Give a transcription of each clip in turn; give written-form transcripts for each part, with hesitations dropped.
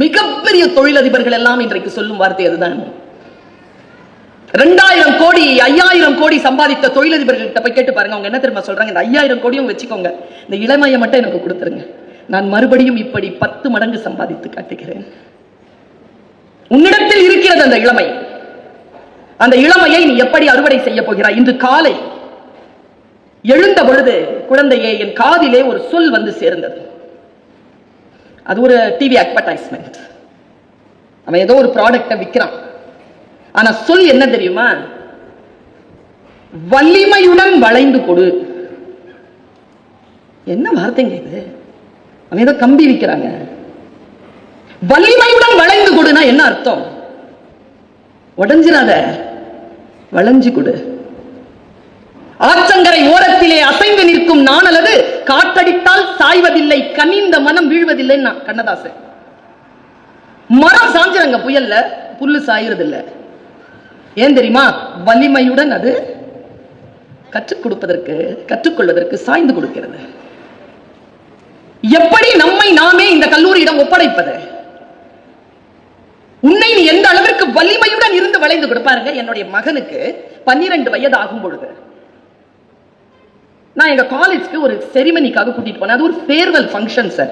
மிகப்பெரிய தொழிலதிபர்கள் எல்லாம் இன்றைக்கு சொல்லும் வார்த்தை அதுதான். 2000 கோடி 5000 கோடி சம்பாதித்த தொழிலதிபர்கள்ட்ட போய் கேட்டு பாருங்க, அவங்க என்ன தெரியுமா சொல்றாங்க? இந்த 5000 கோடியும் வச்சுக்கோங்க, இந்த இளமையை மட்டும் எனக்கு கொடுத்துருங்க, நான் மறுபடியும் இப்படி 10 மடங்கு சம்பாதித்து காட்டுகிறேன். உன்னிடத்தில் இருக்கிறது அந்த இளமை. அந்த இளமையை நீ எப்படி அறுவடை செய்ய போகிறாய்? இன்று காலை எழுந்த பொழுது குழந்தையே என் காதிலே ஒரு சொல் வந்து சேர்ந்தது. அது ஒரு டிவி அட்வர்டைஸ்மெண்ட். அவன் ஏதோ ஒரு ப்ராடக்ட்டை விற்கிறான். ஆனா சொல் என்ன தெரியுமா? வலிமையுடன் வளைந்து கொடு. என்ன வார்த்தைங்க இது? அவன் ஏதோ கம்பி விற்கிறாங்க. வலிமையுடன் வளைந்து கொடுனா என்ன அர்த்தம்? உடஞ்சிராத, வளைஞ்சு கொடு. ஆற்றங்கரை ஓரத்திலே அசைந்து நிற்கும் நான் அல்லது காற்றடித்தால் சாய்வதில்லை, கனிந்த மனம் வீழ்வதில்லை. கண்ணதாசன். மரம் சாஞ்சிரங்க புயல்ல, புல்லு சாயறது இல்ல. ஏன் தெரியுமா? வலிமையுடன் அது கற்றுக் கொடுப்பதற்கு, கற்றுக்கொள்வதற்கு சாய்ந்து கொடுக்கிறது. எப்படி நம்மை நாமே இந்த கல்லூரியிடம் ஒப்படைப்பது? உன்னை நீ எந்த அளவிற்கு வலிமையுடன் இருந்து வளைந்து கொடுப்பாருங்க. என்னுடைய மகனுக்கு 12 வயது ஆகும் பொழுது நான் எங்க காலேஜ்க்கு ஒரு செரிமனிக்காக கூட்டிட்டு போனேன். அது ஒரு ஃபேர்வெல் ஃபங்க்ஷன் சார்.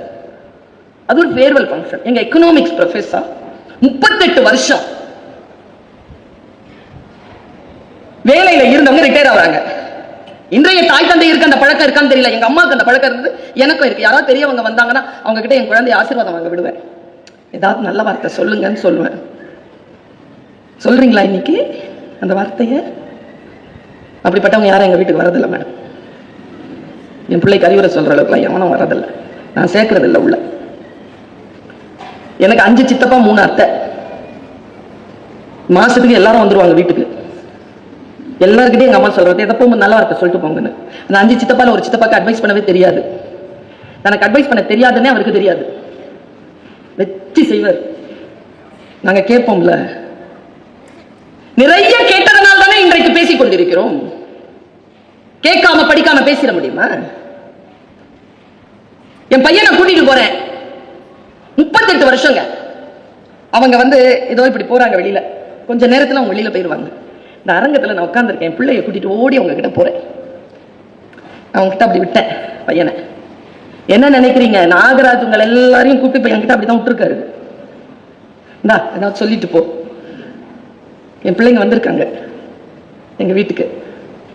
அது ஒரு ஃபேர்வெல் ஃபங்க்ஷன். எங்க எக்கனாமிக்ஸ் ப்ரொஃபசர் 38 வருஷம் வேலையில இருந்தவங்க ரிட்டையர் ஆகிறாங்க. இன்றைய தாய் தந்தை இருக்க அந்த பழக்கம் இருக்கான்னு தெரியல. எங்க அம்மாவுக்கு அந்த பழக்கம் இருந்து, எனக்கும் இருக்கு. யாராவது பெரியவங்க வந்தாங்கன்னா அவங்க கிட்ட என் குழந்தை ஆசீர்வாதம் வாங்க விடுவேன். ஏதாவது நல்ல வார்த்தை சொல்லுங்கன்னு சொல்லுவேன். சொல்றீங்களா இன்னைக்கு அந்த வார்த்தைய? அப்படிப்பட்டவங்க யாரும் எங்க வீட்டுக்கு வரதில்லை மேடம். என் பிள்ளைக்கு அறிவுரை சொல்ற அளவுக்குலாம் எவனும் வரதில்லை. நான் சேர்க்கறது இல்லை உள்ள. எனக்கு 5 சித்தப்பா 3 அத்தை. மாசத்துக்கு எல்லாரும் வந்துருவாங்க வீட்டுக்கு. எல்லாருக்கிட்டையும் எங்க அம்மா சொல்றது, எதப்போ நல்ல வார்த்தை சொல்லிட்டு போங்கன்னு. அந்த 5 சித்தப்பால ஒரு சித்தப்பாக்கு அட்வைஸ் பண்ணவே தெரியாது. தனக்கு அட்வைஸ் பண்ண தெரியாதுன்னே அவருக்கு தெரியாது. வெற்றி செய்வார். நாங்க கேட்போம்ல. நிறைய கேட்டதனால தானே இன்றைக்கு பேசிக் கொண்டிருக்கிறோம். கேட்காம படிக்காம பேசிட முடியுமா? என் பையனை கூட்டிட்டு போறேன். 38 வருஷங்க. அவங்க வந்து ஏதோ இப்படி போறாங்க வெளியில. கொஞ்ச நேரத்துல அவங்க வெளியில போயிருவாங்க. இந்த அரங்கத்துல நான் உட்காந்துருக்கேன். பிள்ளைய கூட்டிட்டு ஓடி அவங்க கிட்ட போறேன். அவங்க கிட்ட அப்படி விட்டேன் பையனை. என்ன நினைக்கிறீங்க? நாகராஜ் உங்களை எல்லாரையும் கூப்பிட்டு போய் என்கிட்ட அப்படிதான் விட்டுருக்காரு. இந்தா ஏதாவது சொல்லிட்டு போ. என் பிள்ளைங்க வந்திருக்காங்க எங்க வீட்டுக்கு,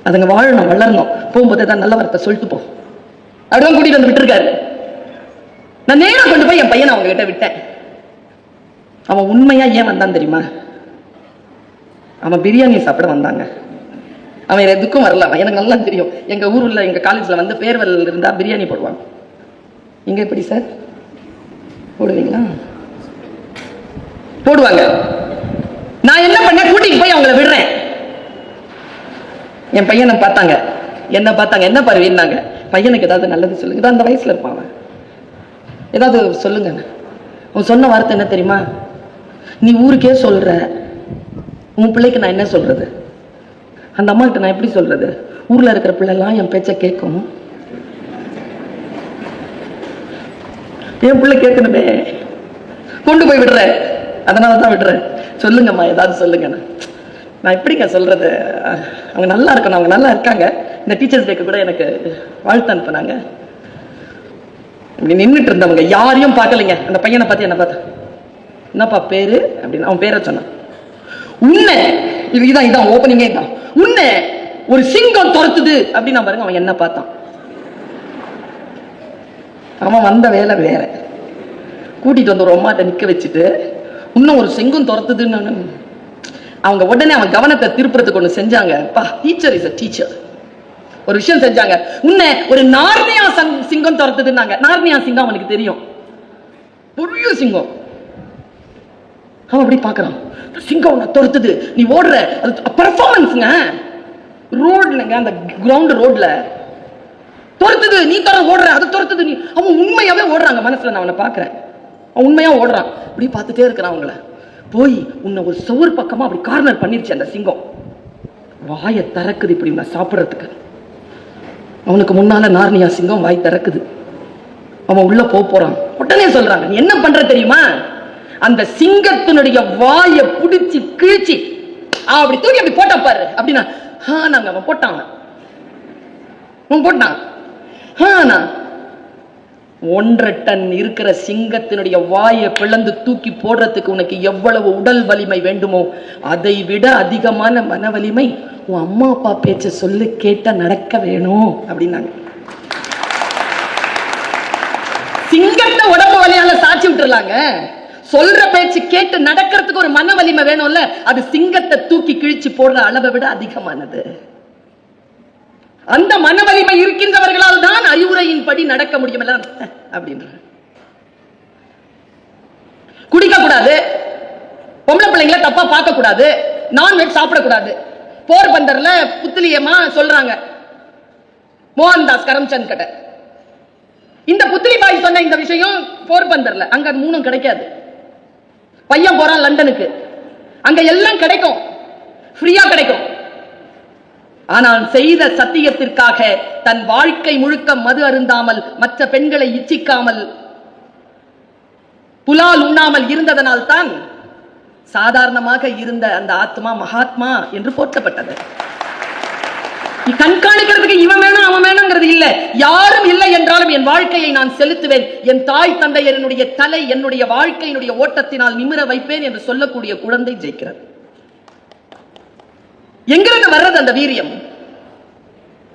அதுங்க வாழணும் வளரணும், போகும்போது ஏதாவது நல்ல வார்த்தை சொல்லிட்டு போ அப்படிதான் கூட்டிட்டு வந்து விட்டுருக்காரு. நான் நேரம் கொண்டு போய் என் பையனை அவங்க கிட்ட விட்டேன். அவன் உண்மையா ஏன் வந்தான் தெரியுமா? அவன் பிரியாணி சாப்பிட வந்தாங்க. அவன் எதுக்கும் வரல. எனக்கு நல்லா தெரியும். எங்க ஊர்ல எங்க காலேஜ்ல வந்து பேர்வெல் இருந்தா பிரியாணி போடுவாங்க. இங்க எப்படி சார் போடுவீங்களா? போடுவாங்க. நான் என்ன பண்ண, கூட்டிட்டு போய் அவங்கள விடுறேன். என் பையனை பார்த்தாங்க, என்ன பார்த்தாங்க, என்ன பருவின்னாங்க. பையனுக்கு ஏதாவது நல்லது சொல்லுங்க. அந்த வயசுல இருப்பாங்க. ஏதாவது சொல்லுங்க. உன் சொன்ன வார்த்தை என்ன தெரியுமா? நீ ஊருக்கே சொல்ற, உன் பிள்ளைக்கு நான் என்ன சொல்றது? அந்த அம்மா கிட்ட நான் எப்படி சொல்றது? ஊர்ல இருக்கிற பிள்ளை எல்லாம் என் பேச்ச கேட்கும். என் பிள்ளை கேட்கணுமே. கொண்டு போய் விடுற. அதனாலதான் விடுறேன். சொல்லுங்கம்மா, ஏதாவது சொல்லுங்க. நான் எப்படிங்க சொல்றது? அவங்க நல்லா இருக்கணும். அவங்க நல்லா இருக்காங்க. இந்த டீச்சர்ஸ் டேக்கு கூட எனக்கு வாழ்த்து அனுப்புனாங்க. இப்படி நின்றுட்டு இருந்தவங்க யாரையும் பார்க்கலைங்க. அந்த பையனை பார்த்து என்ன பார்த்தா, என்னப்பா பேரு அப்படின்னு அவன் பேரை சொன்னான். உன்னை இதான் ஓப்பனிங்கே தான். உன்னை ஒரு சிங்கம் துரத்துது அப்படின்னு நான் பாருங்க. அவன் என்ன பார்த்தான். அவன் வந்த வேலை வேற. கூட்டிட்டு வந்து ஒரு அம்மாட்ட நிக்க வச்சுட்டு இன்னும் ஒரு சிங்கம் துரத்துதுன்னு அவங்க உடனே அவன் கவனத்தை திருப்புறதுக்கு ஒண்ணு செஞ்சாங்க. Teacher is a teacher. ஒரு விஷயம் செஞ்சாங்க. உன்னை ஒரு நார்னியா சிங்கம் துரத்துதுன்னாங்க. நார்னியா சிங்கம் அவனுக்கு தெரியும், பெரிய சிங்கம். அவன் அப்படி பாக்குறான். சிங்கம் உன்னை துரத்துது, நீ ஓடுற. அது பெர்ஃபார்மன்ஸ்ங்க. ரோட்லங்க, அந்த கிரவுண்ட் ரோட்ல துரத்துது, நீ ஓடுற, அது துரத்துது நீ. அவன் உண்மையாவே ஓடுறாங்க. மனசுல நான் அவனை பாக்குறேன். அவன் உண்மையா ஓடுறான். அப்படி பார்த்துட்டே இருக்கிறான். அவங்கள போய் உன்னை ஒரு சுவர் பக்கமா அப்படி கார்னர் பண்ணிருச்சு அந்த சிங்கம். வாயை திறக்குது இப்படி நான் சாப்பிட்றதுக்கு. அவனுக்கு முன்னால நார்னியா சிங்கம் வாய் திறக்குது. அவன் உள்ள போறான். உடனே சொல்றாங்க, நீ என்ன பண்ற தெரியுமா? அந்த சிங்கத்தினுடைய வாயை பிடிச்சி கிழிச்சி அப்படி தூக்கி அப்படி போட்டா பாரு அப்படின்னா நாங்க அவன் போட்டான் 1.5 டன் இருக்கிற சிங்கத்தினுடைய வாயை பிளந்து தூக்கி போடுறதுக்கு உனக்கு எவ்வளவு உடல் வலிமை வேண்டுமோ அதை விட அதிகமான மன வலிமை உன் அம்மா அப்பா பேச்ச சொல்லு கேட்ட நடக்க வேணும் அப்படின்னாங்க. சிங்கத்தை உடம்பு வலியால சாட்சி விட்டுறலாங்க, சொல்ற பேச்சு கேட்டு நடக்கிறதுக்கு ஒரு மன வலிமை வேணும்ல, அது சிங்கத்தை தூக்கி கிழிச்சு போடுற அளவை விட அதிகமானது. அந்த மன வலிமை இருக்கின்றவர்களால் தான் அறிவுரையின் படி நடக்க முடியும். அப்படின்ற குடிக்க கூடாது, பொம்பளை பிள்ளைங்களை தப்பா பார்க்க கூடாது, நான்வெஜ் சாப்பிடக்கூடாது. போர்பந்தர்ல புத்திலியமா சொல்றாங்க மோகன்தாஸ் கரம்சந்த் கிட்ட. இந்த புத்திலி பாய் சொன்ன இந்த விஷயம் போர்பந்தர்ல, அங்க அது 3 கிடைக்காது. பையன் போறான் லண்டனுக்கு, அங்க எல்லாம் கிடைக்கும், ஃப்ரீயா கிடைக்கும். ஆனால் செய்த சத்தியத்திற்காக தன் வாழ்க்கை முழுக்க மது அருந்தாமல், மற்ற பெண்களை இச்சிக்காமல், புலால் உண்ணாமல் இருந்ததனால் தான் சாதாரணமாக இருந்த அந்த ஆத்மா மகாத்மா என்று போற்றப்பட்டது. கண்காணிக்கிறதுக்கு இவன் வேணும் அவன் வேணுங்கிறது இல்ல. யாரும் இல்லை என்றாலும் என் வாழ்க்கையை நான் செலுத்துவேன், என் தாய் தந்தையருடைய தலை என்னுடைய வாழ்க்கையினுடைய ஓட்டத்தினால் நிமிர வைப்பேன் என்று சொல்லக்கூடிய குழந்தை ஜெயிக்கிறது. எங்கிருந்து வர்றது அந்த வீரியம்?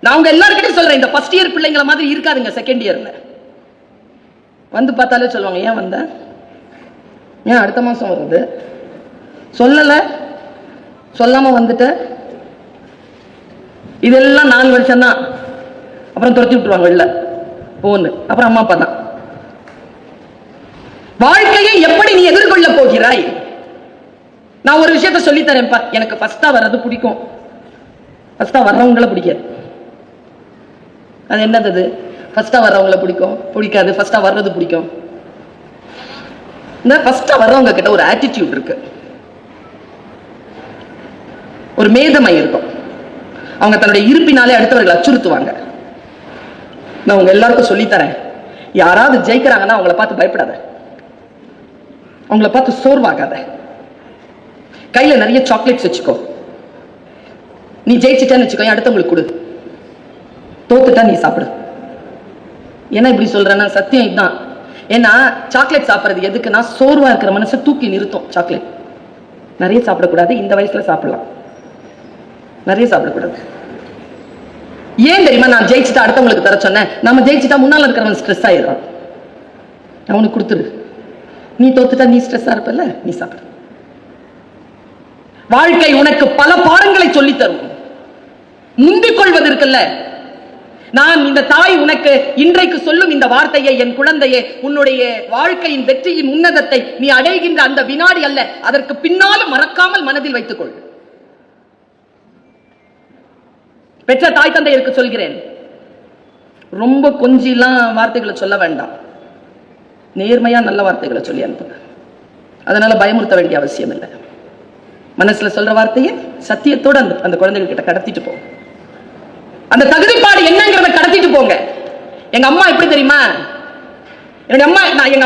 நான் உங்க எல்லாருக்கிட்டையும் சொல்றேன், இந்த ஃபர்ஸ்ட் இயர் பிள்ளைங்களை மாதிரி இருக்காதுங்க. செகண்ட் இயர்ல வந்து பார்த்தாலே சொல்லுவாங்க, ஏன் வந்த, ஏன் அடுத்த மாசம் வருது, சொல்லல, சொல்லாம வந்துட்ட. இதெல்லாம் 4 வருஷம் தான், அப்புறம் துரத்தி விட்டுருவாங்க வெளில போன்னு. அப்புறம் அம்மா அப்பா தான். வாழ்க்கையை எப்படி நீ எதிர்கொள்ள போகிறாய்? நான் ஒரு விஷயத்த சொல்லி தரேன்ப்பா, எனக்கு ஃபர்ஸ்டா வர்றது பிடிக்கும், ஃபர்ஸ்டா வர்றவங்கள பிடிக்காது. அது என்னது? ஃபர்ஸ்டா வர்றவங்கள பிடிக்கும், பிடிக்காது, ஃபர்ஸ்டா வர்றது பிடிக்கும். இந்த ஃபர்ஸ்டா வர்றவங்க கிட்ட ஒரு ஆட்டிடியூட் இருக்கு, ஒரு மேதமை இருக்கும். அவங்க தன்னுடைய இருப்பினாலே அடுத்தவர்களை அச்சுறுத்துவாங்க. நான் உங்க எல்லாருக்கும் சொல்லித்தரேன், யாராவது ஜெயிக்கிறாங்கன்னா அவங்கள பார்த்து பயப்படாத, அவங்கள பார்த்து சோர்வாகாத. கையில நிறைய சாக்லேட்ஸ் வச்சுக்கோ. நீ ஜெயிச்சிட்டான்னு வச்சுக்கோ, அடுத்தவங்களுக்கு கொடு, தோத்துட்டா நீ சாப்பிடு. ஏன்னா இப்படி சொல்றேன்னா சத்தியம் இதுதான். ஏன்னா சாக்லேட் சாப்பிட்றது எதுக்குன்னா சோர்வா இருக்கிற மனசை தூக்கி நிறுத்தும். சாக்லேட் நிறைய சாப்பிடக்கூடாது, இந்த வயசுல சாப்பிடலாம், நிறைய சாப்பிடக்கூடாது. ஏன் தெரியுமா? நான் ஜெயிச்சுட்டா அடுத்தவங்களுக்கு தர சொன்னேன். நம்ம ஜெயிச்சுட்டா முன்னால இருக்கிறவன் ஸ்ட்ரெஸ் ஆயிடுறான், அவனுக்கு கொடுத்துரு. நீ தோத்துட்டா நீ ஸ்ட்ரெஸ்ஸா இருப்பல்ல, நீ சாப்பிடு. வாழ்க்கை உனக்கு பல பாடங்களை சொல்லி தரும். முந்திக் கொள்வது இருக்குல்ல. நான் இந்த தாய் உனக்கு இன்றைக்கு சொல்லும் இந்த வார்த்தையை, என் குழந்தையே, உன்னுடைய வாழ்க்கையின் வெற்றியின் உன்னதத்தை நீ அடைகின்ற அந்த வினாடி அல்ல, அதற்கு பின்னாலும் மறக்காமல் மனதில் வைத்துக் கொள். பெற்ற தாய் தந்தையருக்கு சொல்கிறேன், ரொம்ப கொஞ்சிலாம் வார்த்தைகளை சொல்ல வேண்டாம், நேர்மையா நல்ல வார்த்தைகளை சொல்லி அனுப்புங்க. அதனால பயமுறுத்த வேண்டிய அவசியம் இல்லை. மனசுல சொல்ற வார்த்தையை சத்தியத்தோட அந்த குழந்தைகள் கிட்ட கடத்திட்டு போ. அந்த தகுதிப்பாடு என்னங்கிறத கடத்திட்டு போங்க. எங்க அம்மா எப்படி தெரியுமா? எங்க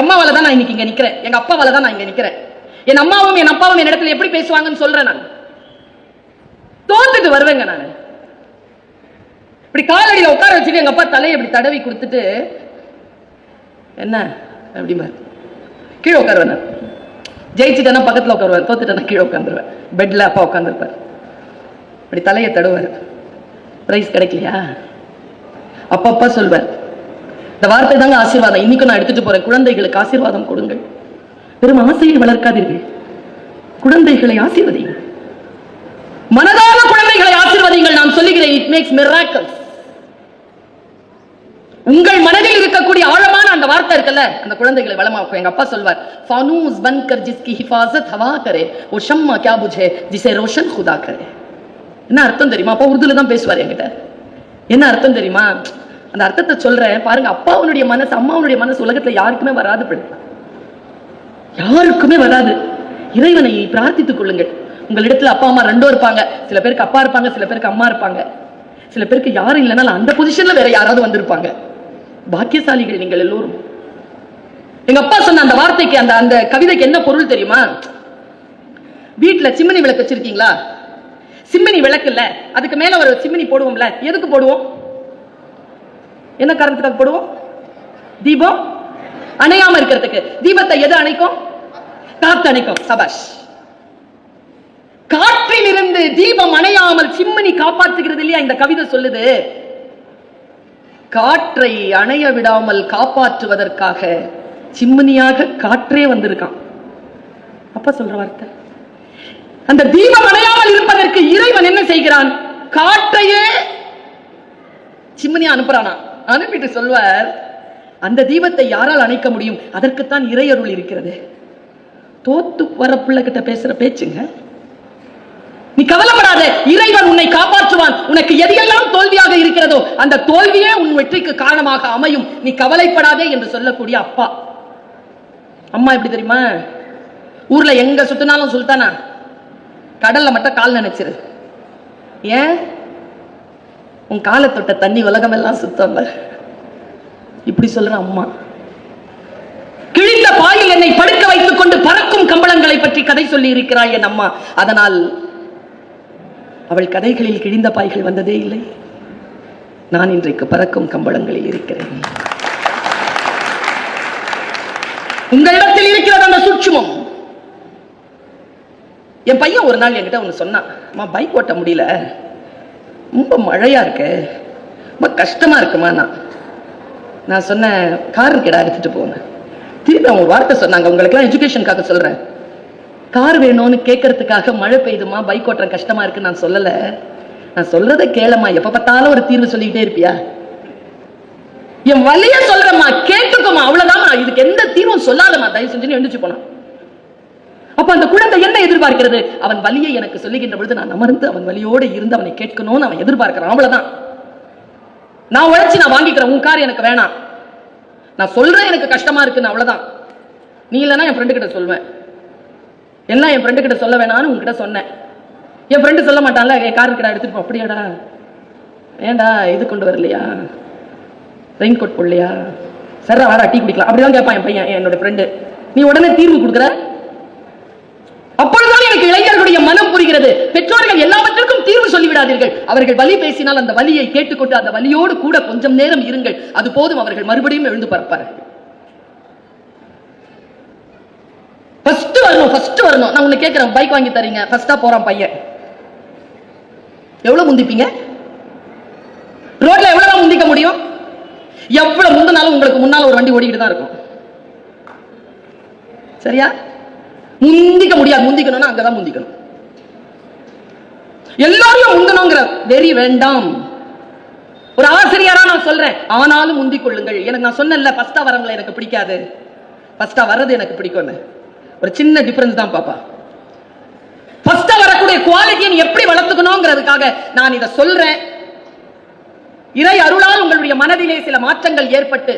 அம்மாவால தான் நான் இன்னைக்கு இங்க நிக்கிறேன், எங்க அப்பாவால தான் நான் இங்க நிக்கிறேன். என் அம்மாவும் என் அப்பாவும் என் இடத்துல எப்படி பேசுவாங்கன்னு சொல்றேன். நான் தோத்துட்டு வருவேங்க. நான் இப்படி காலடியில உட்கார வச்சுட்டு எங்க அப்பா தலையை இப்படி தடவி கொடுத்துட்டு என்ன அப்படிமா கீழே உட்காருவேன். ஜெயிச்சுட்டேன்னா பக்கத்துல உட்காருவேன், தோத்துட்டேன்னா கீழே உட்காந்துருவேன். பெட்ல அப்பா உட்காந்துருப்பார், இப்படி தலையை தடுவார். பிரைஸ் கிடைக்கலையா? அப்பா சொல்வார், இந்த வார்த்தை தாங்க ஆசீர்வாதம். இன்னைக்கு நான் எடுத்துட்டு போறேன், குழந்தைகளுக்கு ஆசீர்வாதம் கொடுங்கள். வெறும் ஆசையை வளர்க்காதீர்கள், குழந்தைகளை ஆசீர்வதிங்கள். மனதான குழந்தைகளை ஆசீர்வதிங்கள். நான் சொல்லுகிறேன், இட் மேக்ஸ் மிராக்கிள்ஸ். உங்கள் மனதில் இருக்கக்கூடிய ஆழமான அந்த வார்த்தை இருக்குல்ல, அந்த குழந்தைகளை வளமாக்கும். எங்க அப்பா சொல்வார், ஃபானூஸ் பன்கர் ஜிஸ்கி ஹிஃபாஸத் ஹவா கரே वो शम्मा क्या बुझे जिसे रोशन खुदा करे. என்ன அர்த்தம் தெரியுமா? அப்பா உருதுல தான் பேசுவார் என்கிட்ட. என்ன அர்த்தம் தெரியுமா? அந்த அர்த்தத்தை சொல்றேன் பாருங்க. அப்பாவுடைய மனசு, அம்மாவுடைய மனசு உலகத்துல யாருக்குமே வராது, யாருக்குமே வராது. இறைவனை பிரார்த்தித்துக் கொள்ளுங்கள். உங்களிடத்துல அப்பா அம்மா ரெண்டும் இருப்பாங்க. சில பேருக்கு அப்பா இருப்பாங்க, சில பேருக்கு அம்மா இருப்பாங்க, சில பேருக்கு யாரும் இல்லைனாலும் அந்த பொசிஷன்ல வேற யாராவது வந்திருப்பாங்க. பாக்கியசாலிகள் நீங்கள் எல்லோரும். எங்க அப்பா சொன்ன அந்த வார்த்தைக்கு, அந்த அந்த கவிதைக்கு என்ன பொருள் தெரியுமா? வீட்டுல சிம்னி விளக்கு வச்சிருக்கீங்களா? சிம்னி விளக்கு இல்ல, அதுக்கு மேல ஒரு சிம்னி போடுவோம்ல, எதுக்கு போடுவோம்? என்ன காரணத்துக்காக போடுவோம்? தீபம் அணையாம இருக்கிறதுக்கு. தீபத்தை எது அணைக்கும்? காத்து அணைக்கும். சபாஷ். காற்றில் இருந்து தீபம் அணையாமல் சிம்னி காப்பாற்றுகிறது இல்லையா? இந்த கவிதை சொல்லுது, காற்றை அணைய விடாமல் காப்பாற்றுவதற்காக சிம்னியாக காற்றே வந்திருக்கான். அப்ப சொல்ற வார்த்தை, அந்த தீபம் அணையாமல் இருப்பதற்கு இறைவன் என்ன செய்கிறான்? காற்றையே சிம்னியா அனுப்புறானா. அனுப்பிட்டு சொல்வார், அந்த தீபத்தை யாரால் அணைக்க முடியும்? அதற்குத்தான் இறையருள் இருக்கிறது. தோத்து வர பிள்ளை கிட்ட பேசுற பேச்சுங்க. நீ கவலைப்படாத, இறைவன் உன்னை காப்பாற்றுவான். உனக்கு எதையெல்லாம் தோல்வியாக இருக்கிறதோ அந்த தோல்வியே உன் வெற்றிக்கு காரணமாக அமையும். நீ கவலைப்படாதே என்று சொல்லக்கூடிய அப்பா. அம்மா எப்படி தெரியுமா? ஊர்ல எங்க சுத்தினாலும் சுல்தானா, கடல்ல மட்டும் கால் நினைச்சிரு. ஏன்? உன் காலை தொட்ட தண்ணி உலகம் எல்லாம் சுத்தம். இப்படி சொல்ற அம்மா. கிழிந்த பாயில் என்னை படுக்க வைத்துக் கொண்டு பறக்கும் கம்பளங்களை பற்றி கதை சொல்லி இருக்கிறாய் என் அம்மா. அதனால் அவள் கதைகளில் கிழிந்த பாய்கள் வந்ததே இல்லை. நான் இன்றைக்கு பறக்கும் கம்பளங்களில் இருக்கிறேன். உங்களிடத்தில் இருக்கிறது அந்த சூட்சுமம். என் பையன் ஒரு நாள் என்கிட்ட ஒன்று சொன்னான், அம்மா பைக் ஓட்ட முடியல, ரொம்ப மழையா இருக்கு, ரொம்ப கஷ்டமா இருக்குமா. நான் சொன்னேன், கார் இருக்கடா எடுத்துட்டு போங்க. திருப்பி அவங்க வார்த்தை சொன்னாங்க, உங்களுக்குலாம் எஜுகேஷனுக்காக சொல்றேன், கார் வேணும்னு கேட்கறதுக்காக மழை பெய்யுதுமா பைக் ஓட்டுற கஷ்டமா இருக்கு நான் சொல்லல. நான் சொல்றதை கேளமா, எப்ப பார்த்தாலும் ஒரு தீர்வு சொல்லிக்கிட்டே இருப்பியா? என் வலிய சொல்றமா, கேட்டுக்கோமா, அவ்வளவுதாமா, இதுக்கு எந்த தீர்வும் சொல்லாதமா, தயவு செஞ்சு எழுந்துச்சு போனா. அப்ப அந்த குழந்தை என்ன எதிர்பார்க்கிறது? அவன் வலியை எனக்கு சொல்லுகின்ற பொழுது நான் அமர்ந்து அவன் வலியோடு இருந்து அவனை கேட்கணும்னு அவன் எதிர்பார்க்கிறான். அவ்வளவுதான். நான் உழைச்சி நான் வாங்கிக்கிறேன், உன் கார் எனக்கு வேணாம், நான் சொல்றேன் எனக்கு கஷ்டமா இருக்குன்னு, அவ்வளவுதான். நீ இல்லைன்னா என் ஃப்ரெண்டு கிட்ட சொல்வேன், எல்லாம் என் ஃப்ரெண்டு கிட்ட சொல்ல வேணான்னு உங்ககிட்ட சொன்னேன். என் ஃப்ரெண்டு சொல்ல மாட்டான்ல, என் கார் கிட்ட எடுத்துட்டு போ. அப்படியாடா, ஏண்டா இது கொண்டு வரலையா, ரெயின் கோட் போடலையா, சரா வாடா டீ குடிக்கலாம், அப்படிதான் கேட்பான் என் பையன், என்னோட ஃப்ரெண்டு. நீ உடனே தீர்வு கொடுக்குற. அப்பொழுதுதான் எனக்கு இளைஞர்களுடைய மனம் புரிகிறது. பெற்றோர்கள் எல்லாவற்றிற்கும் தீர்வு சொல்லிவிடாதீர்கள். அவர்கள் வலி பேசினால் அந்த வலியை கேட்டுக்கொண்டு அந்த வலியோடு கூட கொஞ்சம் நேரம் இருங்கள், அது போதும். அவர்கள் மறுபடியும் எழுந்து பறப்பார்கள். ஃபர்ஸ்ட் வரணும். நான் உன்னை கேட்கிறேன், பைக் வாங்கி தரீங்க, ஃபர்ஸ்டா போறான் பையன், எவ்வளவு முந்திப்பீங்க? ரோட்ல எவ்வளவு முந்திக்க முடியும்? எவ்வளவு முந்தினாலும் உங்களுக்கு முன்னால ஒரு வண்டி ஓடிக்கிட்டு தான் இருக்கும். சரியா? முந்திக்க முடியாது. முந்திக்கணும்னா அங்கதான் முந்திக்கணும். எல்லாரும் முந்தணுங்கிற வெறி வேண்டாம். ஒரு ஆசிரியரா நான் சொல்றேன், ஆனாலும் முந்திக் கொள்ளுங்கள். எனக்கு நான் சொன்னேன்ல, ஃபர்ஸ்டா வரவங்களை எனக்கு பிடிக்காது, ஃபர்ஸ்டா வர்றது எனக்கு பிடிக்கும். ஒரு சின்ன டிஃபரன்ஸ் தான் பாப்பா. ஃபர்ஸ்டா வரக்கூடிய குவாலிட்டியை எப்படி வளர்த்துக்கணும்ங்கிறதுக்காக நான் இதை சொல்றேன். இறை அருளால் உங்களுடைய மனதிலே சில மாற்றங்கள் ஏற்பட்டு